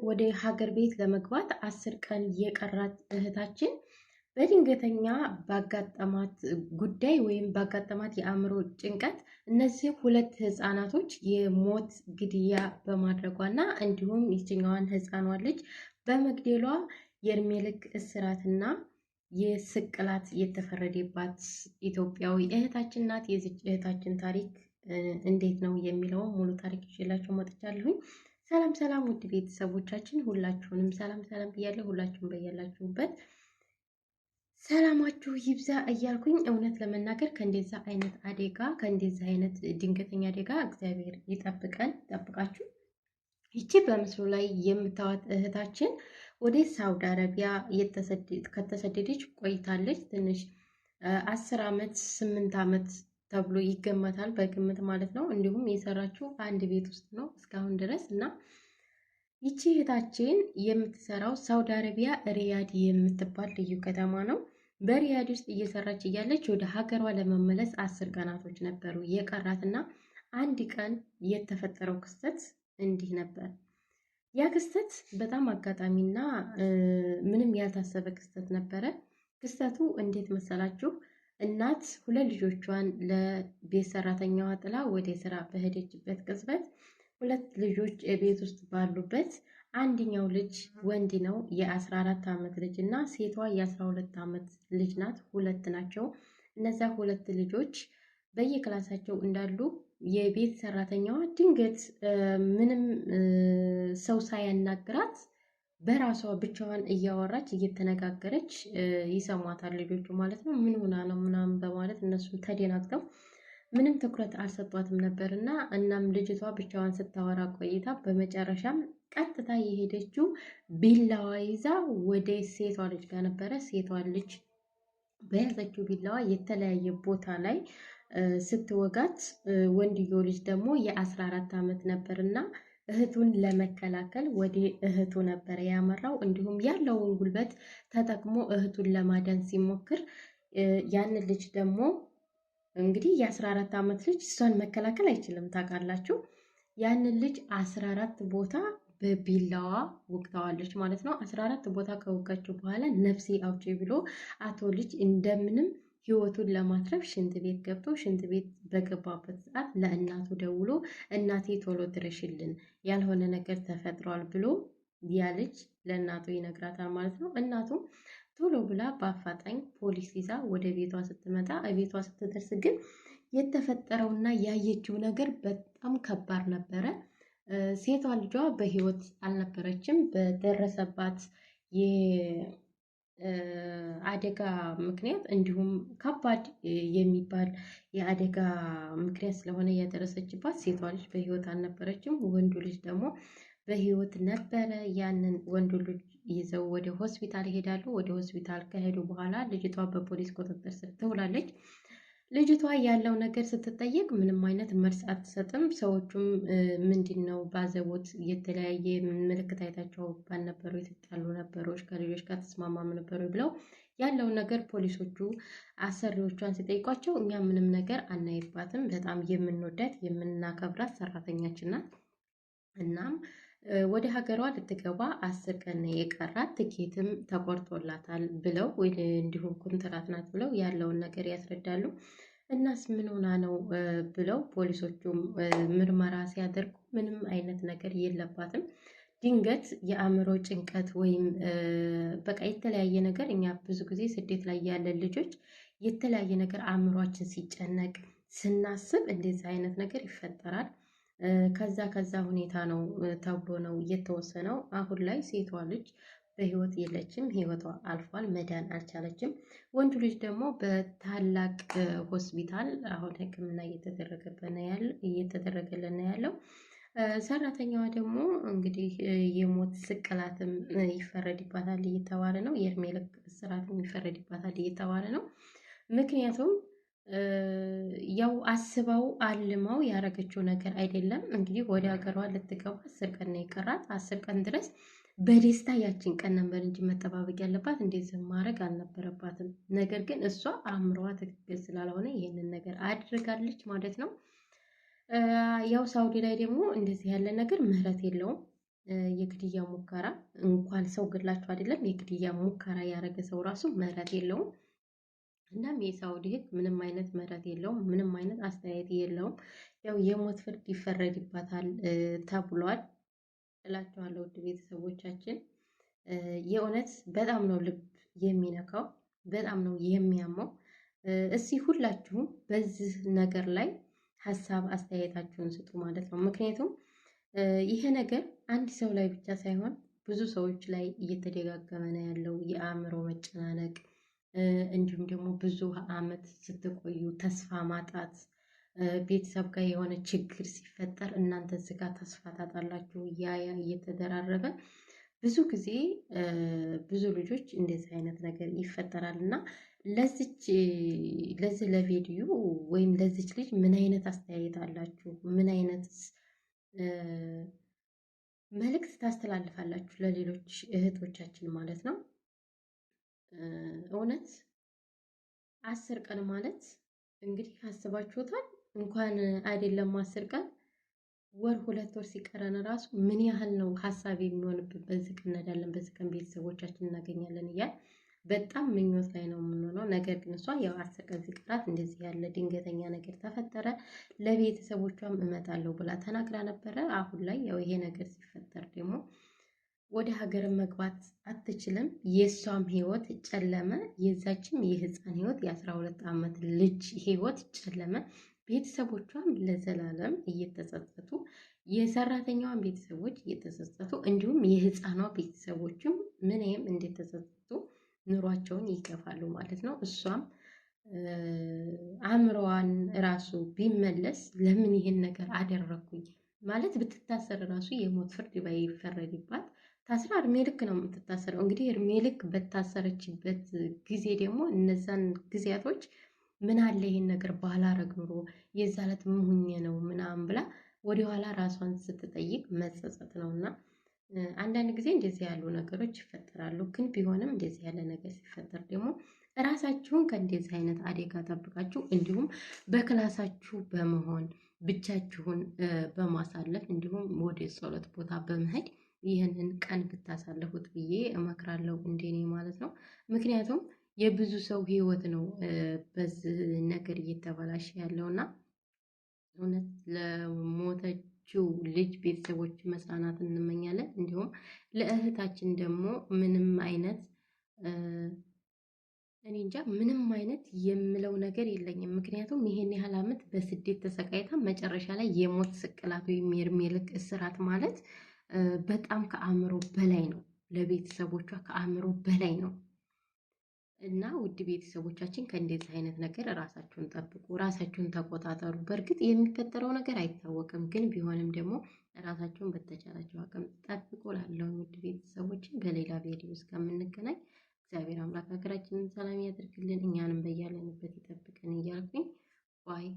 ወደ ሀገር ቤት ለመግባት 10 ቀን የቀራት እህታችን በድንገተኛ ባጋጠማት ጉዳይ ወይም ባጋጠማት የአእምሮ ጭንቀት እነዚህ ሁለት ህፃናቶች የሞት ግድያ በማድረጓና እንዲሁም ይችኛዋን ህፃኗን ልጅ በመግደሏ የእድሜ ልክ እስራትና የስቅላት የተፈረደባት ኢትዮጵያዊ እህታችን ናት። የዚች እህታችን ታሪክ እንዴት ነው የሚለው ሙሉ ታሪክ ይዤላችሁ መጥቻለሁኝ። ሰላም ሰላም ውድ ቤተሰቦቻችን ሁላችሁንም ሰላም ሰላም ብያለሁ። ሁላችሁም በያላችሁበት ሰላማችሁ ይብዛ እያልኩኝ እውነት ለመናገር ከእንደዛ አይነት አደጋ ከእንደዛ አይነት ድንገተኛ አደጋ እግዚአብሔር ይጠብቀን ይጠብቃችሁ። ይቺ በምስሉ ላይ የምታዩት እህታችን ወደ ሳውዲ አረቢያ ከተሰደደች ቆይታለች። ትንሽ 10 ዓመት 8 ዓመት ተብሎ ይገመታል በግምት ማለት ነው። እንዲሁም የሰራችው አንድ ቤት ውስጥ ነው እስካሁን ድረስ እና ይቺ እህታችን የምትሰራው ሳውዲ አረቢያ ሪያድ የምትባል ልዩ ከተማ ነው። በሪያድ ውስጥ እየሰራች እያለች ወደ ሀገሯ ለመመለስ 10 ቀናቶች ነበሩ የቀራትና አንድ ቀን የተፈጠረው ክስተት እንዲህ ነበር። ያ ክስተት በጣም አጋጣሚና ምንም ያልታሰበ ክስተት ነበረ። ክስተቱ እንዴት መሰላችሁ? እናት ሁለት ልጆቿን ለቤት ሰራተኛዋ ጥላ ወደ ስራ በሄደችበት ቅጽበት ሁለት ልጆች ቤት ውስጥ ባሉበት አንደኛው ልጅ ወንድ ነው የ14 ዓመት ልጅ እና ሴቷ የ12 ዓመት ልጅ ናት። ሁለት ናቸው። እነዛ ሁለት ልጆች በየክላሳቸው እንዳሉ የቤት ሰራተኛዋ ድንገት ምንም ሰው ሳያናግራት በራሷ ብቻዋን እያወራች እየተነጋገረች ይሰሟታል ልጆቹ ማለት ነው። ምን ሆና ነው ምናምን በማለት እነሱም ተደናግጠው ምንም ትኩረት አልሰጧትም ነበርና እናም ልጅቷ ብቻዋን ስታወራ ቆይታ በመጨረሻም ቀጥታ የሄደችው ቢላዋ ይዛ ወደ ሴቷ ልጅ ጋር ነበረ። ሴቷ ልጅ በያዘችው ቢላዋ የተለያየ ቦታ ላይ ስትወጋት ወንድየው ልጅ ደግሞ የ14 ዓመት ነበርና እህቱን ለመከላከል ወደ እህቱ ነበር ያመራው። እንዲሁም ያለውን ጉልበት ተጠቅሞ እህቱን ለማዳን ሲሞክር ያንን ልጅ ደግሞ እንግዲህ የ14 ዓመት ልጅ እሷን መከላከል አይችልም ታውቃላችሁ። ያንን ልጅ 14 ቦታ በቢላዋ ወቅታዋለች ማለት ነው። 14 ቦታ ከወጋችው በኋላ ነፍሴ አውጪ ብሎ አቶ ልጅ እንደምንም ህይወቱን ለማትረፍ ሽንት ቤት ገብቶ ሽንት ቤት በገባበት ሰዓት ለእናቱ ደውሎ እናቴ ቶሎ ድረሽልን ያልሆነ ነገር ተፈጥሯል ብሎ ያ ልጅ ለእናቱ ይነግራታል ማለት ነው። እናቱም ቶሎ ብላ በአፋጣኝ ፖሊስ ይዛ ወደ ቤቷ ስትመጣ ቤቷ ስትደርስ ግን የተፈጠረውና ያየችው ነገር በጣም ከባድ ነበረ። ሴቷ ልጇ በህይወት አልነበረችም። በደረሰባት የአደጋ ምክንያት እንዲሁም ከባድ የሚባል የአደጋ ምክንያት ስለሆነ ያደረሰችባት ሴቷ ልጅ በህይወት አልነበረችም። ወንዱ ልጅ ደግሞ በህይወት ነበረ። ያንን ወንዱ ልጅ ይዘው ወደ ሆስፒታል ይሄዳሉ። ወደ ሆስፒታል ከሄዱ በኋላ ልጅቷ በፖሊስ ቁጥጥር ስር ትውላለች። ልጅቷ ያለው ነገር ስትጠየቅ ምንም አይነት መልስ አትሰጥም። ሰዎቹም ምንድነው ባዘቦት የተለያየ ምልክት አይታቸው ባልነበሩ የተጣሉ ነበሮች ከልጆች ጋር ተስማማም ነበሩ ብለው ያለውን ነገር ፖሊሶቹ አሰሪዎቿን ሲጠይቋቸው እኛ ምንም ነገር አናይባትም፣ በጣም የምንወዳት የምናከብራት ሰራተኛችን ናት። እናም ወደ ሀገሯ ልትገባ 10 ቀን የቀራት ትኬትም ተቆርጦላታል ብለው እንዲሁም ኮንትራት ናት ብለው ያለውን ነገር ያስረዳሉ። እናስ ምን ሆና ነው ብለው ፖሊሶቹም ምርመራ ሲያደርጉ ምንም አይነት ነገር የለባትም። ድንገት የአእምሮ ጭንቀት ወይም በቃ የተለያየ ነገር እኛ ብዙ ጊዜ ስደት ላይ ያለን ልጆች የተለያየ ነገር አእምሯችን ሲጨነቅ ስናስብ እንደዚህ አይነት ነገር ይፈጠራል። ከዛ ሁኔታ ነው ተብሎ ነው የተወሰነው። አሁን ላይ ሴቷ ልጅ በህይወት የለችም፣ ህይወቷ አልፏል፣ መዳን አልቻለችም። ወንዱ ልጅ ደግሞ በታላቅ ሆስፒታል አሁን ሕክምና እየተደረገለት ነው ያለው። ሰራተኛዋ ደግሞ እንግዲህ የሞት ስቅላትም ይፈረድባታል እየተባለ ነው። የእድሜ ልክ እስራትም ይፈረድባታል እየተባለ ነው። ምክንያቱም ያው አስባው አልማው ያረገችው ነገር አይደለም። እንግዲህ ወደ ሀገሯ ልትገባ 10 ቀን ነው የቀራት። 10 ቀን ድረስ በደስታ ያችን ቀን ነበር እንጂ መጠባበቅ ያለባት እንደዚህ ማድረግ አልነበረባትም። ነገር ግን እሷ አእምሮዋ ትክክል ስላልሆነ ይህንን ነገር አድርጋለች ማለት ነው። ያው ሳውዲ ላይ ደግሞ እንደዚህ ያለ ነገር ምህረት የለውም። የግድያ ሙከራ እንኳን ሰው ገድላችሁ አይደለም የግድያ ሙከራ ያደረገ ሰው ራሱ ምህረት የለውም። እናም የሳውዲ ሕግ ምንም አይነት ምህረት የለውም፣ ምንም አይነት አስተያየት የለውም። ያው የሞት ፍርድ ይፈረድባታል ተብሏል እላችኋለሁ ውድ ቤተሰቦቻችን። የእውነት በጣም ነው ልብ የሚነካው፣ በጣም ነው የሚያመው። እስኪ ሁላችሁም በዚህ ነገር ላይ ሀሳብ አስተያየታችሁን ስጡ ማለት ነው። ምክንያቱም ይሄ ነገር አንድ ሰው ላይ ብቻ ሳይሆን ብዙ ሰዎች ላይ እየተደጋገመ ነው ያለው የአእምሮ መጨናነቅ፣ እንዲሁም ደግሞ ብዙ አመት ስትቆዩ ተስፋ ማጣት፣ ቤተሰብ ጋር የሆነ ችግር ሲፈጠር እናንተ ስጋ ተስፋ ታጣላችሁ። ያ እየተደራረበ ብዙ ጊዜ ብዙ ልጆች እንደዚህ አይነት ነገር ይፈጠራል እና ለዚህ ለቪዲዮ ወይም ለዚች ልጅ ምን አይነት አስተያየት አላችሁ? ምን አይነት መልእክት ታስተላልፋላችሁ ለሌሎች እህቶቻችን ማለት ነው? እውነት 10 ቀን ማለት እንግዲህ አስባችሁታል? እንኳን አይደለም 10 ቀን ወር 2 ወር ሲቀረን ራሱ ምን ያህል ነው ሀሳብ የሚሆንብን። በዚህ ቀን እንሄዳለን፣ በዚህ ቀን ቤተሰቦቻችን እናገኛለን እያል በጣም ምኞት ላይ ነው የምንሆነው። ነገር ግን እሷ ያው 10 ቀን ሲቀራት እንደዚህ ያለ ድንገተኛ ነገር ተፈጠረ። ለቤተሰቦቿም እመጣለሁ ብላ ተናግራ ነበረ። አሁን ላይ ያው ይሄ ነገር ሲፈጠር ደግሞ ወደ ሀገር መግባት አትችልም። የእሷም ህይወት ጨለመ፣ የዛችም የህፃን ህይወት የ12 ዓመት ልጅ ህይወት ጨለመ። ቤተሰቦቿም ለዘላለም እየተጸጸቱ፣ የሰራተኛዋን ቤተሰቦች እየተጸጸቱ፣ እንዲሁም የህፃኗ ቤተሰቦችም ምንም እንደተጸጸቱ ኑሯቸውን ይገፋሉ ማለት ነው። እሷም አእምሮዋን ራሱ ቢመለስ ለምን ይሄን ነገር አደረኩኝ ማለት ብትታሰር ራሱ የሞት ፍርድ ባይፈረድባት ታስራ እድሜ ልክ ነው የምትታሰረው። እንግዲህ እድሜ ልክ በታሰረችበት ጊዜ ደግሞ እነዛን ጊዜያቶች ምን አለ ይሄን ነገር ባላረግ ኑሮ የዛ ዕለት ምን ነው ምናምን ብላ ወደኋላ ራሷን ስትጠይቅ መጸጸት ነው። እና አንዳንድ ጊዜ እንደዚህ ያሉ ነገሮች ይፈጠራሉ። ግን ቢሆንም እንደዚህ ያለ ነገር ሲፈጠር ደግሞ ራሳችሁን ከእንደዚህ አይነት አደጋ ጠብቃችሁ እንዲሁም በክላሳችሁ በመሆን ብቻችሁን በማሳለፍ እንዲሁም ወደ ጸሎት ቦታ በመሄድ ይህንን ቀን ብታሳልፉት ብዬ እመክራለሁ፣ እንደኔ ማለት ነው። ምክንያቱም የብዙ ሰው ህይወት ነው በዚህ ነገር እየተበላሸ ያለውና እውነት ለሞተችው ልጅ ቤተሰቦች መጽናናት እንመኛለን። እንዲሁም ለእህታችን ደግሞ ምንም አይነት እኔ እንጃ ምንም አይነት የምለው ነገር የለኝም። ምክንያቱም ይሄን ያህል ዓመት በስደት ተሰቃይታ መጨረሻ ላይ የሞት ስቅላት ወይም የእድሜ ልክ እስራት ማለት በጣም ከአእምሮ በላይ ነው። ለቤተሰቦቿ ከአእምሮ በላይ ነው። እና ውድ ቤተሰቦቻችን ከእንደዚህ አይነት ነገር ራሳችሁን ጠብቁ፣ ራሳችሁን ተቆጣጠሩ። በእርግጥ የሚፈጠረው ነገር አይታወቅም፣ ግን ቢሆንም ደግሞ ራሳችሁን በተቻላችሁ አቅም ጠብቁ። ላለው ውድ ቤተሰቦችን በሌላ ቪዲዮ እስከምንገናኝ እግዚአብሔር አምላክ ሀገራችንን ሰላም ያደርግልን፣ እኛንም በያለንበት ይጠብቀን እያልኩኝ ባይ